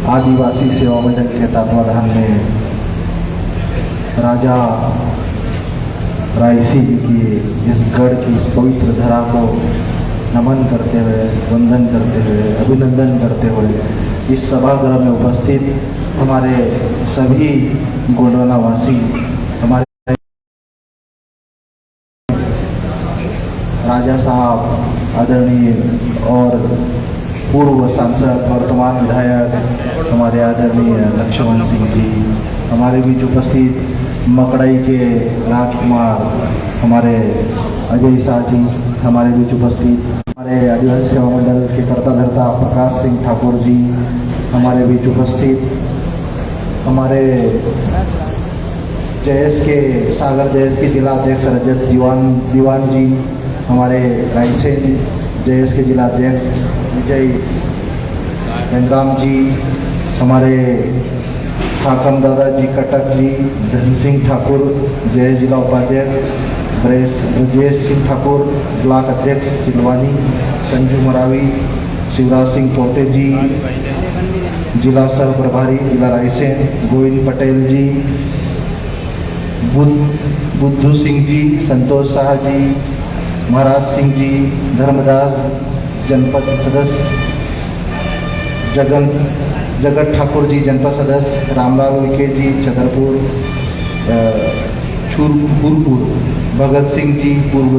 आदिवासी सेवा मंडल के तत्वाधान में राजा रायसी जी की इस गढ़ की इस पवित्र धरा को नमन करते हुए, वंदन करते हुए, अभिनंदन करते हुए इस सभागृह में उपस्थित हमारे सभी गोंडवानावासी, हमारे राजा साहब आदरणीय और पूर्व सांसद वर्तमान विधायक हमारे आदरणीय लक्ष्मण सिंह जी, हमारे बीच उपस्थित मकड़ई के राजकुमार हमारे अजय शाह जी, हमारे बीच उपस्थित हमारे आदिवासी सेवा मंडल के कर्ता धर्ता प्रकाश सिंह ठाकुर जी, हमारे बीच उपस्थित हमारे जयस के सागर जयस के जिला अध्यक्ष रजत दीवान जी, हमारे रायसेन जयस के जिला अध्यक्ष विजय गंगराम जी, हमारे ठाकम दादाजी कटक जी, धन सिंह ठाकुर जय जिला उपाध्यक्ष, ब्रजेश सिंह ठाकुर ब्लॉक अध्यक्ष सिलवानी, संजू मरावी, शिवराज सिंह पोते जी जिला सह प्रभारी जिला रायसेन, गोविंद पटेल जी, बुद्धू सिंह जी, संतोष शाह जी, महाराज सिंह जी, धर्मदास जनपद सदस्य, जगत ठाकुर जी जनपद सदस्य, रामलाल उइके जी छतरपुर छूरपुर, भगत सिंह जी पूर्व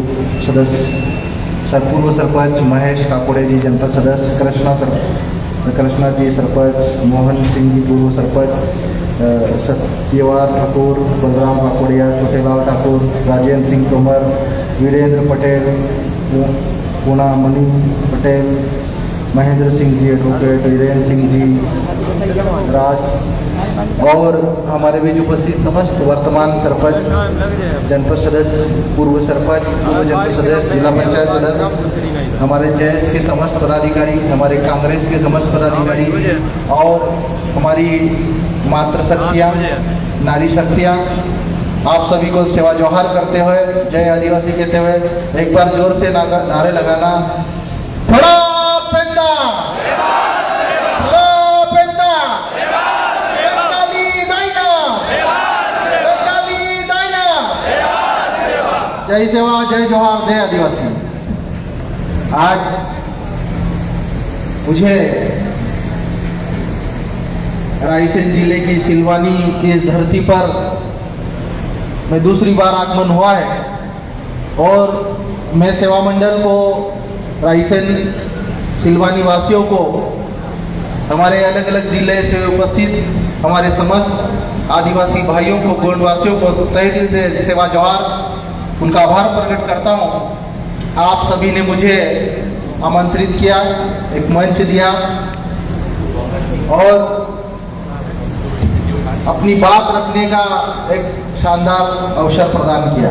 सदस्य, पूर्व सरपंच महेश काकोड़े जी जनपद सदस्य, कृष्णा जी सरपंच, मोहन सिंह जी पूर्व सरपंच, सत्यवार ठाकुर, बलराम काकोड़िया, छोटेलाल ठाकुर, राजेंद्र सिंह तोमर, वीरेंद्र पटेल, पूना मणि पटेल, महेंद्र सिंह जी एडवोकेट, वीरेंद्र सिंह जी राज और हमारे बीच उपस्थित समस्त वर्तमान सरपंच, जनपद सदस्य, पूर्व सरपंच, पूर्व जनपद सदस्य, जिला पंचायत सदस्य, हमारे जयस के समस्त पदाधिकारी, हमारे कांग्रेस के समस्त पदाधिकारी और हमारी मातृशक्तियाँ, नारी शक्तियाँ, आप सभी को सेवा जोहार करते हुए, जय आदिवासी कहते हुए एक बार जोर से नारे लगाना, थोड़ा पेंटा, जय सेवा, जय जोहार, जय आदिवासी। आज मुझे रायसेन जिले की सिलवानी की इस धरती पर मैं दूसरी बार आगमन हुआ है और मैं सेवा मंडल को, रायसेन सिलवानी वासियों को, हमारे अलग अलग जिले से उपस्थित हमारे समस्त आदिवासी भाइयों को, गोंडवासियों को तहे दिल से सेवा जोहार, उनका आभार प्रकट करता हूँ। आप सभी ने मुझे आमंत्रित किया, एक मंच दिया और अपनी बात रखने का एक शानदार अवसर प्रदान किया।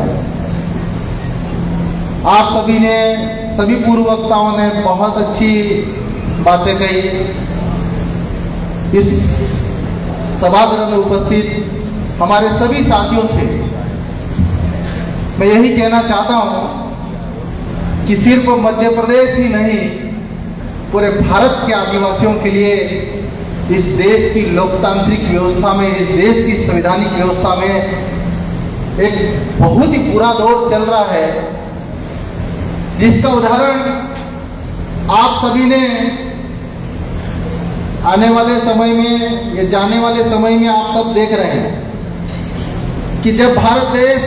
आप सभी ने, सभी पूर्व वक्ताओं ने बहुत अच्छी बातें कही। इस सभागृह में उपस्थित हमारे सभी साथियों से मैं यही कहना चाहता हूं कि सिर्फ मध्य प्रदेश ही नहीं, पूरे भारत के आदिवासियों के लिए इस देश की लोकतांत्रिक व्यवस्था में, इस देश की संवैधानिक व्यवस्था में एक बहुत ही बुरा दौर चल रहा है, जिसका उदाहरण आप सभी ने आने वाले समय में या जाने वाले समय में आप सब देख रहे हैं कि जब भारत देश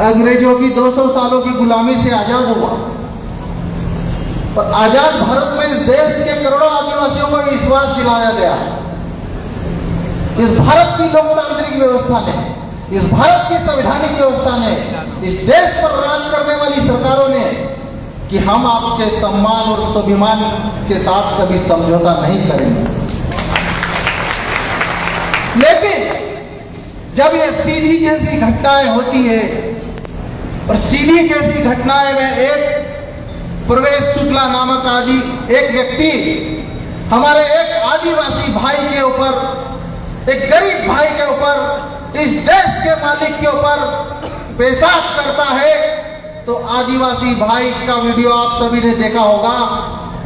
अंग्रेजों की 200 सालों की गुलामी से आजाद हुआ और आजाद भारत में इस देश के करोड़ों आदिवासियों को विश्वास दिलाया गया, इस भारत की लोकतांत्रिक व्यवस्था ने, इस भारत की संवैधानिक व्यवस्था ने, इस देश पर राज करने वाली सरकारों ने कि हम आपके सम्मान और स्वाभिमान के साथ कभी समझौता नहीं करेंगे। लेकिन जब ये सीधी जैसी घटनाएं होती है और सीधी जैसी घटनाएं में एक प्रवेश शुक्ला नामक एक व्यक्ति हमारे एक आदिवासी भाई के ऊपर, एक गरीब भाई के ऊपर, इस देश के मालिक के ऊपर पेशाब करता है, तो आदिवासी भाई का वीडियो आप सभी ने देखा होगा।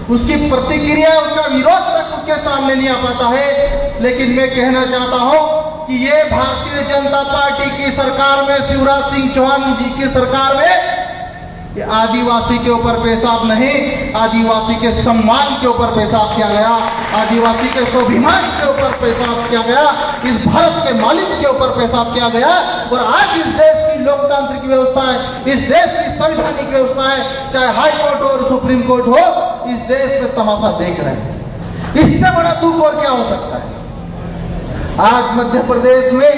उसकी प्रतिक्रिया, उसका विरोध तक उसके सामने सामने नहीं आ पाता है। लेकिन मैं कहना चाहता हूं कि ये भारतीय जनता पार्टी की सरकार में, शिवराज सिंह चौहान जी की सरकार में, ये आदिवासी के ऊपर पेशाब नहीं, आदिवासी के सम्मान के ऊपर पेशाब किया गया, आदिवासी के स्वाभिमान के ऊपर पेशाब किया गया, इस भारत के मालिक के ऊपर पेशाब किया गया। और आज इस देश की लोकतांत्रिक व्यवस्था है, इस देश की संवैधानिक व्यवस्था है, चाहे हाई कोर्ट हो और सुप्रीम कोर्ट हो, इस देश में तमाशा देख रहे हैं। इससे बड़ा दुख और क्या हो सकता है। आज मध्य प्रदेश में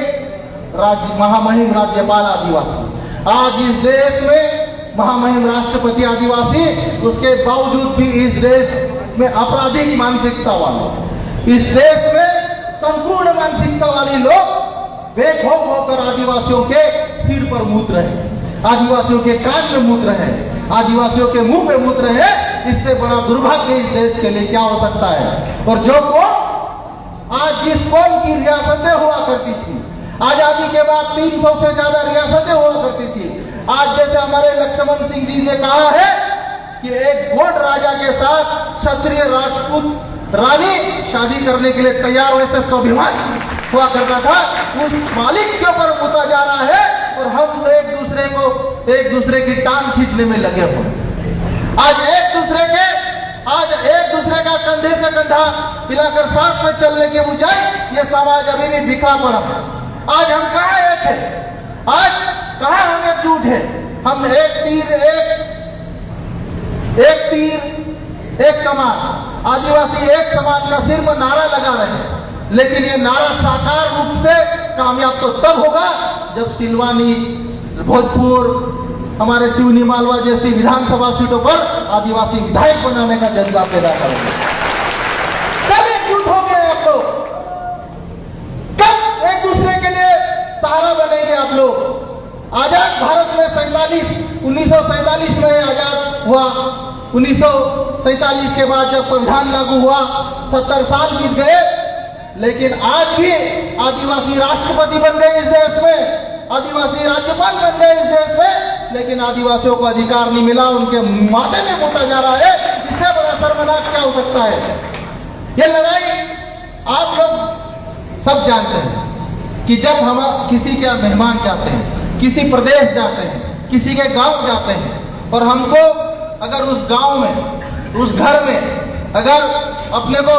महामहिम राज्यपाल आदिवासी, आज इस देश में महामहिम राष्ट्रपति आदिवासी, उसके बावजूद भी इस देश में आपराधिक मानसिकता वाले, इस देश में संपूर्ण मानसिकता वाले लोग बेखौफ होकर आदिवासियों के सिर पर मूत रहे, आदिवासियों के कान में मूत रहे, आदिवासियों के मुंह पे मूत रहे। इससे बड़ा दुर्भाग्य इस देश के लिए क्या हो सकता है। और जो कौम आज जिस कौम की रियासतें हुआ करती थी, आजादी के बाद 300 से ज्यादा रियासतें हुआ करती थी, आज जैसे हमारे लक्ष्मण सिंह जी ने कहा है कि एक गोंड राजा के साथ क्षत्रिय राजपूत रानी शादी करने के लिए तैयार, वैसे स्वाभिमान हुआ करता था, उस मालिक के ऊपर मुद्दा जा रहा है। और हम एक दूसरे की टांग खींचने में लगे हुए, आज एक दूसरे का कंधे से कंधा मिलाकर साथ में चलने के बजाय ये समाज अभी भी बिखरा पड़ा है। आज हम कहाँ एक है, आज कहाँ हम एकजुट है। हम एक तीर एक कमान, आदिवासी एक समान का सिर्फ नारा लगा रहे हैं। लेकिन ये नारा साकार रूप से कामयाब तो तब होगा जब सिलवानी, भोजपुर, हमारे सिवनी मालवा जैसी विधानसभा सीटों पर आदिवासी विधायक बनाने का जज्बा पैदा करेंगे। कब एकजुट होंगे आप लोग, कब एक दूसरे के लिए सहारा बनेंगे आप लोग। आजाद भारत में 1947 में आजाद हुआ, 1947 के बाद जब संविधान लागू हुआ 70 साल बीत गए, लेकिन आज भी आदिवासी राष्ट्रपति बन गए इस देश में, आदिवासी राज्यपाल बन गए इस देश में, लेकिन आदिवासियों को अधिकार नहीं मिला, उनके माथे में मूता जा रहा है। इससे बड़ा शर्मनाक क्या हो सकता है। ये लड़ाई आप लोग सब जानते हैं कि जब हम किसी के मेहमान जाते हैं, किसी प्रदेश जाते हैं, किसी के गांव जाते हैं, और हमको अगर उस गांव में, उस घर में अगर अपने को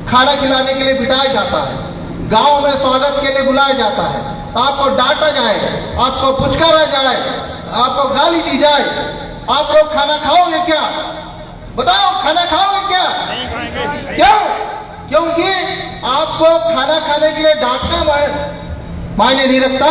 खाना खिलाने के लिए बिठाया जाता है, गांव में स्वागत के लिए बुलाया जाता है, आपको डांटा जाए, आपको पुचकारा जाए, आपको गाली दी जाए, आप लोग खाना खाओगे क्या? बताओ, खाना खाओगे क्या? क्यों? क्योंकि आपको खाना खाने के लिए डांटना मायने नहीं रखता,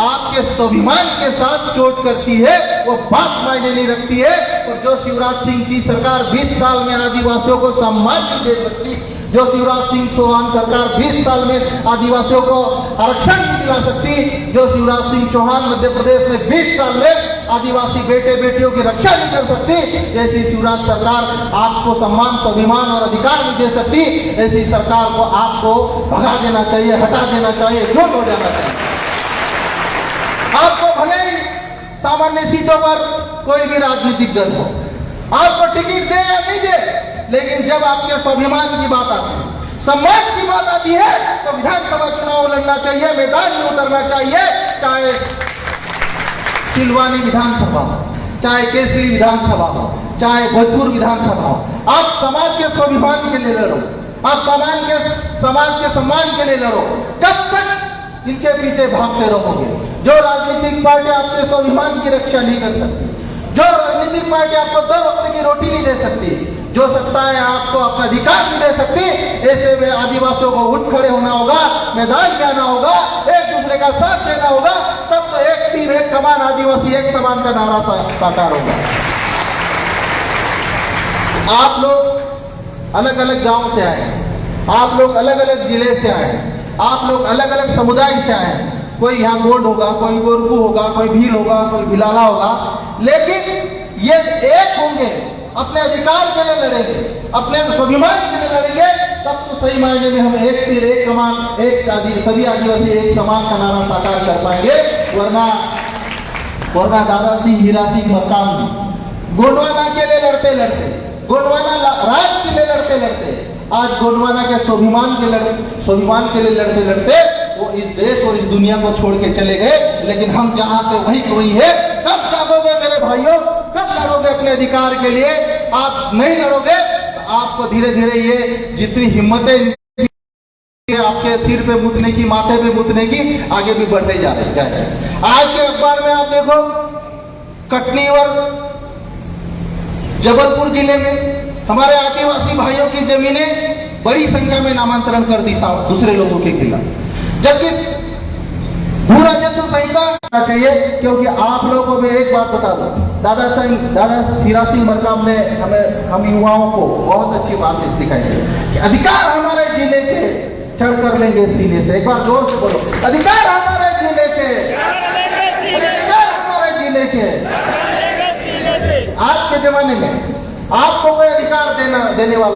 आपके स्वाभिमान के साथ चोट करती है, वो बात मायने नहीं रखती है। और जो शिवराज सिंह की सरकार 20 साल में आदिवासियों को सम्मान नहीं दे सकती, जो शिवराज सिंह चौहान सरकार 20 साल में आदिवासियों को आरक्षण नहीं दिला सकती, जो शिवराज सिंह चौहान मध्य प्रदेश में 20 साल में आदिवासी बेटे बेटियों की रक्षा नहीं कर सकती, ऐसी शिवराज सरकार आपको सम्मान, स्वाभिमान और अधिकार नहीं दे सकती। ऐसी सरकार को आपको भगा देना चाहिए, हटा देना चाहिए, झूठ हो जाना चाहिए। आपको भले ही सामान्य सीटों पर कोई भी राजनीतिक दल हो, आपको टिकट दे या नहीं दे, लेकिन जब आपके स्वाभिमान की बात आती है, सम्मान की बात आती है, तो विधानसभा चुनाव लड़ना चाहिए, मैदान में उतरना चाहिए। चाहे सिलवानी विधानसभा हो, चाहे केसरी विधानसभा हो, चाहे भोजपुर विधानसभा हो, आप समाज के स्वाभिमान के लिए लड़ो, आप समाज के सम्मान के लिए लड़ो। कब तक इनके पीछे भागते रहोगे? जो राजनीतिक पार्टी आपके स्वाभिमान की रक्षा नहीं कर सकती, जो राजनीतिक पार्टी आपको 2 वक्त की रोटी नहीं दे सकती, जो सत्ताएं आपको अपना अधिकार नहीं दे सकती, ऐसे में आदिवासियों को उठ खड़े होना होगा, मैदान में आना होगा, एक दूसरे का साथ देना होगा। तब तो एक तीर एक कमान, आदिवासी एक समान का नारा साकार होगा। आप लोग अलग अलग गांव से आए, आप लोग अलग अलग जिले से आए, आप लोग अलग अलग समुदाय से आए। कोई यहाँ गोंड होगा, कोई गोरखू होगा, कोई भील होगा, कोई भिलाला होगा, लेकिन ये एक होंगे, अपने अधिकार के लिए लड़ेंगे, अपने स्वाभिमान के लिए लड़ेंगे। तब तो सही मायने में हम एक तीर एक कमान, सभी आदिवासी एक समान का नारा साकार कर पाएंगे। वरना दादा सिंह, हीरा सिंह, मकाम गोंडवाना के लिए लड़ते लड़ते, गोंडवाना राज के लिए लड़ते लड़ते आज गोंडवाना के स्वाभिमान के लिए लड़ते लड़ते वो इस देश और इस दुनिया को छोड़ के चले गए, लेकिन हम जहां से वही वही है। कब जागोगे मेरे भाइयों, कब लड़ोगे अपने अधिकार के लिए? आप नहीं लड़ोगे तो आपको धीरे धीरे ये जितनी हिम्मतें आपके सिर पे मुतने की, माथे पे मुतने की, आगे भी बढ़ते जा रहे हैं। आज के अखबार में आप देखो, कटनी और जबलपुर जिले में हमारे आदिवासी भाइयों की जमीनें बड़ी संख्या में नामांतरण कर दी दूसरे लोगों के खिलाफ, जबकि भू राजस्व संहिता चाहिए। क्योंकि आप लोगों को मैं एक बात बता दूं, दादा हीरा सिंह मरकाम ने हम युवाओं को बहुत अच्छी बात सिखाई है कि अधिकार हमारे जिले के चढ़ कर लेंगे सीने से। एक बार जोर से बोलो, अधिकार हमारे जिले के, अधिकार हमारे जिले के। आज के जमाने में आपको कोई अधिकार देने वाला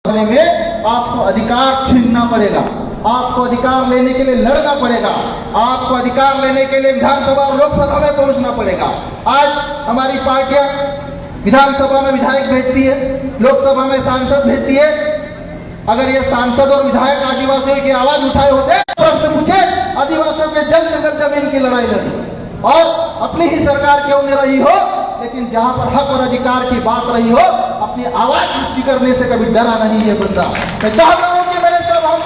में आपको अधिकार छीनना पड़ेगा, आपको अधिकार लेने के लिए लड़ना पड़ेगा, आपको अधिकार लेने के लिए विधानसभा और लोकसभा में पहुंचना पड़ेगा। आज हमारी पार्टियां विधानसभा में विधायक भेजती है, लोकसभा में सांसद भेजती है। अगर ये सांसद और विधायक आदिवासियों की आवाज उठाए होते तो आपसे पूछे आदिवासियों के जल्द से जल्द जमीन की लड़ाई लड़ी और अपनी ही सरकार क्यों नहीं रही हो, लेकिन जहां पर हक और अधिकार की बात रही हो, अपनी आवाज ऊंची करने से कभी डरा नहीं है बंदा। मैं चाहता हूं कि मेरे सब हम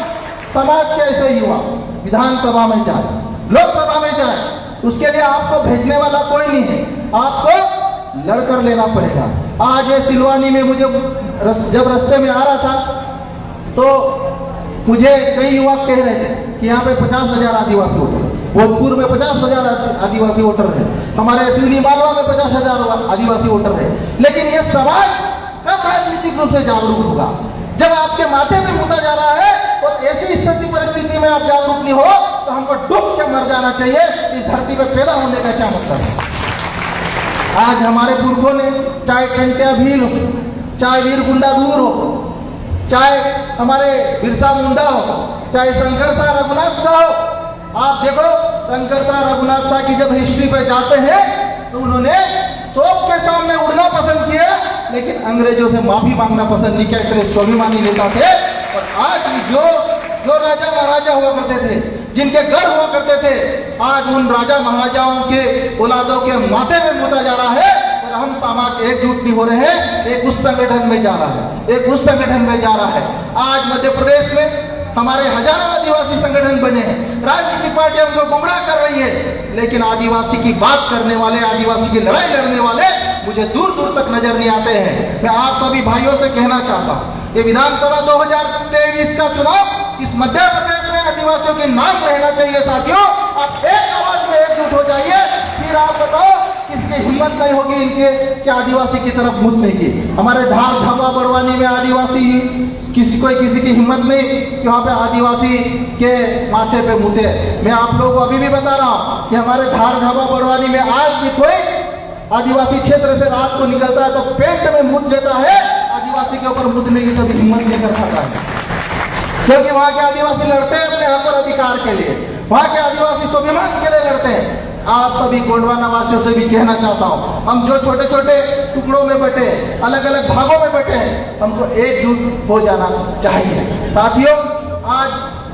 समाज के ऐसे युवा विधानसभा में जाए, लोकसभा में जाए, उसके लिए आपको भेजने वाला कोई नहीं है, आपको लड़कर लेना पड़ेगा। आज ये सिलवानी में मुझे जब रास्ते में आ रहा था तो मुझे कई युवा कह रहे थे कि यहाँ पे 50,000 आदिवासी वोटर, भोजपुर में 50,000 आदिवासी वोटर है, हमारे सिवनी मालवा में 50,000 आदिवासी वोटर है। लेकिन ये समाज कब राजनीतिक रूप से जागरूक होगा? जब आपके माथे में मुद्दा जा रहा है और ऐसी स्थिति परिस्थिति में आप जागरूक नहीं हो तो हमको डूब के मर जाना चाहिए। इस धरती पे पैदा होने का क्या मतलब है? आज हमारे पुरखों ने चाहे टंटिया भील हो, चाहे वीर गुंडा दूर हो, चाहे हमारे बिरसा मुंडा हो, चाहे शंकर शाह रघुनाथ शाह हो, आप देखो शंकर शाह रघुनाथ शाह की जब हिस्ट्री पे जाते हैं तो उन्होंने तोप के सामने उड़ना पसंद किया, लेकिन अंग्रेजों से माफी मांगना पसंद नहीं किया। इतने स्वाभिमानी नेता थे। और आज जो राजा महाराजा हुआ करते थे, जिनके घर हुआ करते थे, आज उन राजा महाराजाओं के औलादों के माथे में मुद्दा जा रहा है और हम समाज एकजुट नहीं हो रहे हैं। एक उस संगठन में जा रहा है, एक उस संगठन में जा रहा है। आज मध्य प्रदेश में हमारे हजारों आदिवासी संगठन बने हैं, राजनीतिक पार्टियां उनको गुमराह कर रही है, लेकिन आदिवासी की बात करने वाले, आदिवासी की लड़ाई लड़ने वाले मुझे दूर दूर तक नजर नहीं आते हैं। मैं आप सभी भाइयों से कहना चाहता हूं, ये विधानसभा 2023 का चुनाव इस मध्य प्रदेश में आदिवासियों के नाम रहना चाहिए। साथियों, आप एक आवाज में एकजुट हो जाइए, फिर आप बताओ किसकी हिम्मत नहीं होगी इनके कि आदिवासी की तरफ मुद्दे की। हमारे धार धावा बड़वानी में आदिवासी किसी की हिम्मत नहीं कि वहां पे आदिवासी के माथे पे मुते। मैं आप लोगों को अभी भी बता रहा हूं कि हमारे धार धावा बड़वानी में आज भी कोई आदिवासी क्षेत्र से रात को निकलता है तो पेट में मुद देता है, आदिवासी के ऊपर मुदने की कभी हिम्मत नहीं कर पाता है। क्योंकि वहां के आदिवासी लड़ते हैं अपने हक और अधिकार के लिए, वहां के आदिवासी स्वाभिमान के लिए लड़ते हैं। आप सभी गोंडवाना वासियों से भी कहना चाहता हूं, हम जो छोटे छोटे टुकड़ों में बटे, अलग अलग भागों में बटे हैं, हमको एकजुट हो जाना चाहिए। साथियों, आज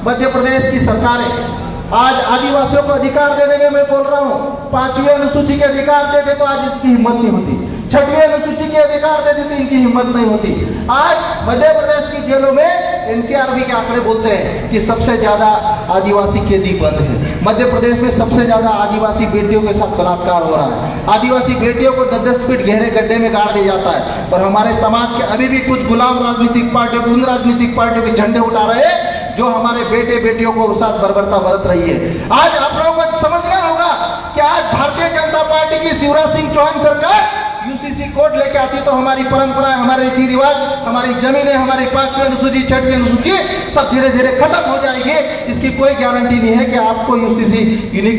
मध्य प्रदेश की सरकारें आज आदिवासियों को अधिकार देने में मैं बोल रहा हूं, 5वीं अनुसूची के अधिकार देते तो आज इसकी हिम्मत नहीं होती, 6वीं अनुसूची के अधिकार देते तो इनकी हिम्मत नहीं होती। आज मध्य प्रदेश की जेलों में एनसीआरबी के आंकड़े बोलते हैं कि सबसे ज्यादा आदिवासी कैदी बंद है। मध्य प्रदेश में सबसे ज्यादा आदिवासी बेटियों के साथ बलात्कार हो रहा है, आदिवासी बेटियों को 10-10 फीट गहरे गड्ढे में गाड़ दिया जाता है। और हमारे समाज के अभी भी कुछ गुलाम राजनीतिक पार्टियों, उन राजनीतिक पार्टियों के झंडे उठा रहे हैं जो हमारे बेटे बेटियों को साथ बर्बरता बरत रही है। आज आप लोगों को समझना होगा कि आज भारतीय जनता पार्टी की शिवराज सिंह चौहान सरकार यूसीसी कोड लेके आती तो हमारी परंपरा, हमारे रीति रिवाज, हमारी जमीनें, हमारी 5वीं अनुसूची, 6वीं अनुसूची सब धीरे धीरे खत्म हो जाएगी। इसकी कोई गारंटी नहीं है कि आपको यूसीसी यूनिक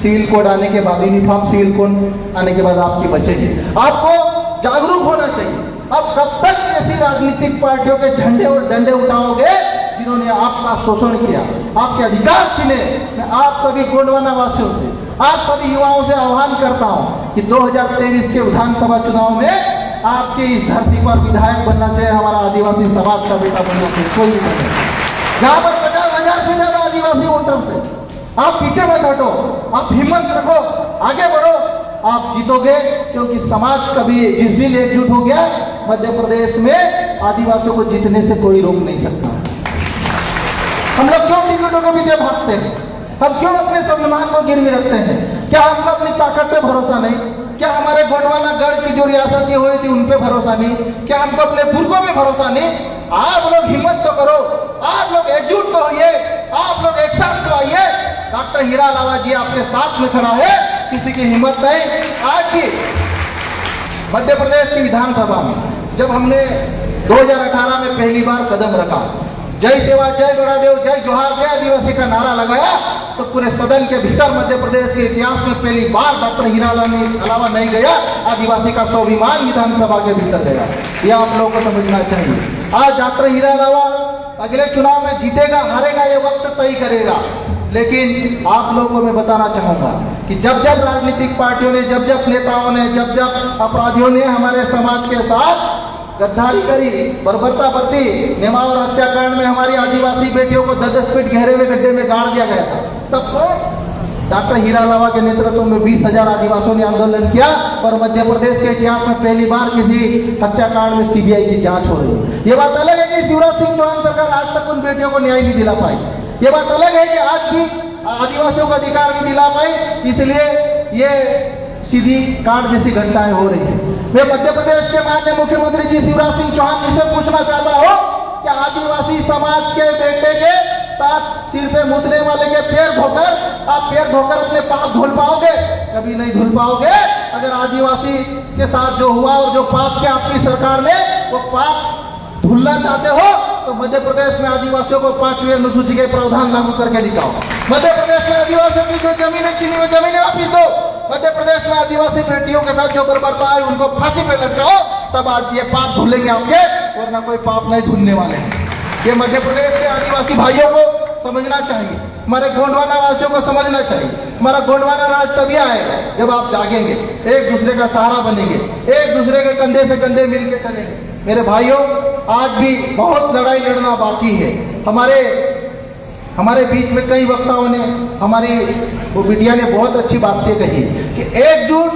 सिविल कोड आने के बाद, यूनिफॉर्म सिविल कोड आने के बाद आपकी बचेगी। आपको जागरूक होना चाहिए। अब कब तक ऐसी राजनीतिक पार्टियों के झंडे और डंडे उठाओगे जिन्होंने आपका शोषण किया, आपके अधिकार छीने? मैं आप सभी गोंडवाना वासियों से, आप सभी युवाओं से आह्वान करता हूं कि 2023 के विधानसभा चुनाव में आपके इस धरती पर विधायक बनना चाहिए, हमारा आदिवासी समाज का बेटा बनना चाहिए, कोई भी बने। जहां पर 50,000 से ज्यादा आदिवासी वोटर थे, आप पीछे मत हटो, आप हिम्मत रखो, आगे बढ़ो, आप जीतोगे। क्योंकि समाज कभी जिस दिन एकजुट हो गया, मध्य प्रदेश में आदिवासियों को जीतने से कोई रोक नहीं सकता। हम लोग क्यों टिकटों के पीछे भागते हैं? हम क्यों अपने स्वाभिमान को गिरवी रखते हैं? क्या हमको अपनी ताकत पे भरोसा नहीं? क्या हमारे गोंडवाना गढ़ की जो रियासतें हुई थी उन पे भरोसा नहीं? क्या हमको अपने बुजुर्गों पे भरोसा नहीं? आप लोग हिम्मत तो करो, आप लोग एकजुट तो होइए, आप लोग एक साथ तो आइए। डॉक्टर हीरा लावा जी आपके साथ में खड़ा है, किसी की हिम्मत नहीं। आज की मध्य प्रदेश की विधानसभा में जब हमने 2018 में पहली बार कदम रखा, जय सेवा, जय गौरादेव, जय जोहार, जय आदिवासी का नारा लगाया, तो पूरे सदन के भीतर मध्य प्रदेश के इतिहास में पहली बार डॉक्टर हीरा अलावा नहीं गया, आदिवासी का स्वाभिमान विधानसभा के भीतर गया। यह आप लोगों को समझना चाहिए। आज डॉक्टर हीरा अलावा अगले चुनाव में जीतेगा हारेगा ये वक्त तय करेगा, लेकिन आप लोगों को मैं बताना चाहूंगा कि जब जब राजनीतिक पार्टियों ने, जब जब नेताओं ने, जब जब अपराधियों ने हमारे समाज के साथ गद्दारी करी, बर्बरता बरती, नेमावर हत्याकांड में हमारी आदिवासी बेटियों को 10-10 फीट गहरे हुए गड्ढे में गाड़ दिया गया था, तब तो डॉक्टर हीरा अलावा के नेतृत्व में 20,000 आदिवासियों ने आंदोलन किया और मध्य प्रदेश के इतिहास में पहली बार किसी हत्याकांड में सीबीआई की जांच हो रही है। ये बात अलग है कि शिवराज सिंह चौहान सरकार आज तक उन बेटियों को न्याय नहीं दिला पाई। ये बात अलग है कि आज भी आदिवासियों को अधिकार नहीं दिला पाई, इसलिए ये सीधी कांड जैसी घटनाएं हो रही है। मैं मध्य प्रदेश के माननीय मुख्यमंत्री जी शिवराज सिंह चौहान जी से पूछना चाहता हूं कि आदिवासी समाज के बेटे के साथ सिर पे मुदने वाले के पैर धोकर आप पैर धोकर अपने पाप धुल पाओगे? कभी नहीं धुल पाओगे। अगर आदिवासी के साथ जो हुआ और जो पाप के आपकी सरकार ने वो पाप धुलना चाहते हो तो मध्य प्रदेश में आदिवासियों को 5वीं अनुसूची के प्रावधान लागू करके दिखाओ। मध्य प्रदेश में आदिवासियों की जो जमीनें छीनी हुई जमीनें वापिस दो। मध्य प्रदेश में आदिवासी बेटियों के साथ जो बर्बरता है उनको फांसी पे लटकाओ, तब आज ये पाप धुलेंगे आपके, वरना कोई पाप नहीं धुलने वाले हैं। ये मध्य प्रदेश के आदिवासी भाइयों को समझना चाहिए, हमारे गोंडवाना वासियों को समझना चाहिए। हमारा गोंडवाना राज तभी आएगा जब आप जागेंगे, एक दूसरे का सहारा बनेंगे, एक दूसरे के कंधे से कंधे मिलकर चलेंगे। मेरे भाइयों, आज भी बहुत लड़ाई लड़ना बाकी है। हमारे बीच में कई वक्ताओं ने, हमारी वो बिटिया ने बहुत अच्छी बातें कही कि एकजुट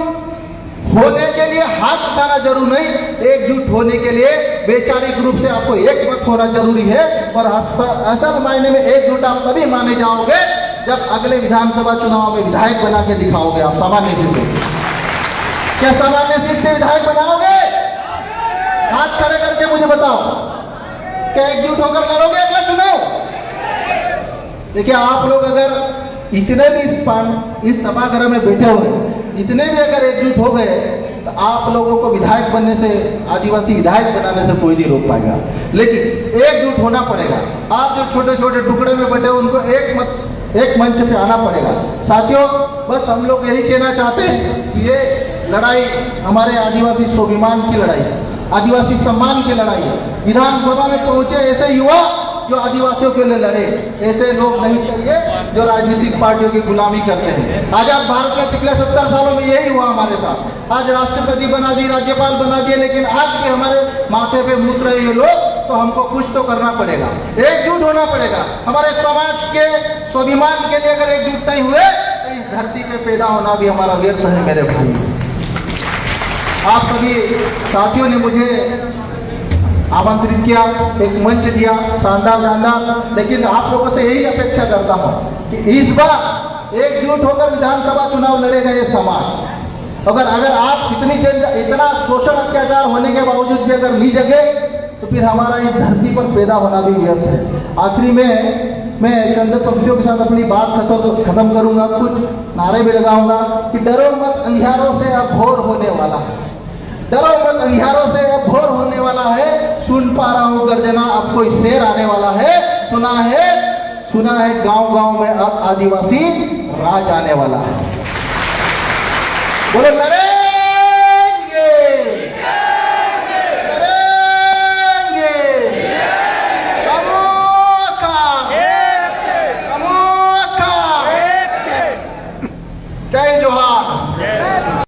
होने के लिए हाथ उठाना जरूर नहीं, एकजुट होने के लिए वैचारिक रूप से आपको एक मत होना जरूरी है। और असल मायने में एकजुट आप तभी माने जाओगे जब अगले विधानसभा चुनाव में विधायक बना के दिखाओगे। आप सामान्य सीट से, क्या सामान्य सीट से विधायक बनाओगे? हाथ खड़े करके मुझे बताओ, क्या एकजुट होकर लड़ोगे अगला चुनाव? देखिए, आप लोग अगर इतने भी इस सभागृह में बैठे हुए इतने भी अगर एकजुट हो गए तो आप लोगों को विधायक बनने से, आदिवासी विधायक बनाने से कोई नहीं रोक पाएगा। लेकिन एकजुट होना पड़ेगा। आप जो छोटे छोटे टुकड़े में बैठे हो उनको एक मंच पे आना पड़ेगा। साथियों, बस हम लोग यही कहना चाहते हैं कि ये लड़ाई हमारे आदिवासी स्वाभिमान की लड़ाई है, आदिवासी सम्मान की लड़ाई है। विधानसभा में पहुंचे ऐसे युवा जो आदिवासियों के लिए लड़े, ऐसे लोग नहीं चाहिए जो राजनीतिक पार्टियों की गुलामी करते हैं। आजाद भारत में पिछले 70 सालों में यही हुआ हमारे साथ। आज राष्ट्रपति बना दिए, राज्यपाल बना दिए, लेकिन आज भी हमारे माथे पे मूत रहे ये लोग, तो हमको कुछ तो करना पड़ेगा, एकजुट होना पड़ेगा। हमारे समाज के स्वाभिमान के लिए अगर एकजुट नहीं हुए तो इस धरती पे पैदा होना भी हमारा व्यर्थ है। मेरे भाई, आप सभी साथियों ने मुझे आमंत्रित किया, एक मंच दिया, शानदार, लेकिन आप लोगों से यही अपेक्षा करता हूं कि इस बार एकजुट होकर विधानसभा चुनाव लड़ेगा ये समाज। अगर आप इतना शोषण अत्याचार होने के बावजूद भी अगर नहीं जगे तो फिर हमारा इस धरती पर पैदा होना भी व्यर्थ है। आखिरी में मैं चंद पंक्तियों के साथ अपनी बात खत्म करूंगा, कुछ नारे भी लगाऊंगा कि डरो मत अंधियारों से अब भोर होने वाला है, डरो मत अंधियारों से अब भोर होने वाला है, सुन पा रहा हूं गर्जना अब कोई शेर आने वाला है, सुना है गांव गांव में अब आदिवासी राज आने वाला है। बोले लड़े